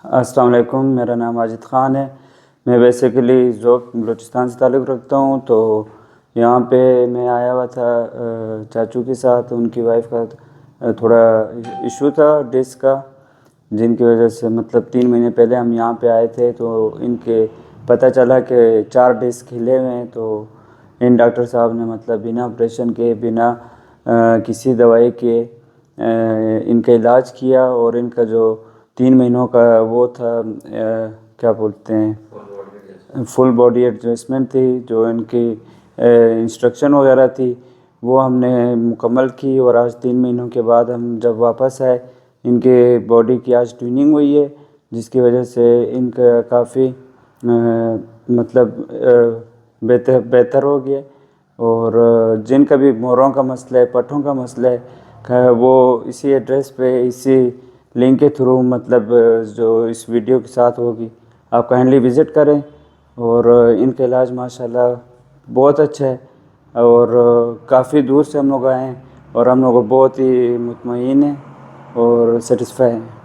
السلام علیکم، میرا نام ماجد خان ہے۔ میں بیسیکلی ذوق بلوچستان سے تعلق رکھتا ہوں، تو یہاں پہ میں آیا ہوا تھا چاچو کے ساتھ۔ ان کی وائف کا تھوڑا ایشو تھا ڈسک کا، جن کی وجہ سے مطلب 3 مہینے پہلے ہم یہاں پہ آئے تھے، تو ان کے پتہ چلا کہ 4 ڈسک ہلے ہوئے ہیں۔ تو ان ڈاکٹر صاحب نے مطلب بنا آپریشن کے، بنا کسی دوائی کے ان کا علاج کیا، اور ان کا جو 3 مہینوں کا وہ تھا، کیا بولتے ہیں، فل باڈی ایڈجسٹمنٹ تھی، جو ان کی انسٹرکشن وغیرہ تھی وہ ہم نے مکمل کی۔ اور آج 3 مہینوں کے بعد ہم جب واپس آئے، ان کے باڈی کی آج ٹیوننگ ہوئی ہے، جس کی وجہ سے ان کا کافی مطلب بہتر ہو گیا۔ اور جن کا بھی موروں کا مسئلہ ہے، پٹھوں کا مسئلہ ہے، وہ اسی ایڈریس پہ، اسی لنک کے تھرو مطلب جو اس ویڈیو کے ساتھ ہوگی، آپ کائنڈلی وزٹ کریں۔ اور ان کا علاج ماشاءاللہ بہت اچھا ہے، اور کافی دور سے ہم لوگ آئے ہیں، اور ہم لوگ بہت ہی مطمئن ہیں اور سیٹسفائی ہیں۔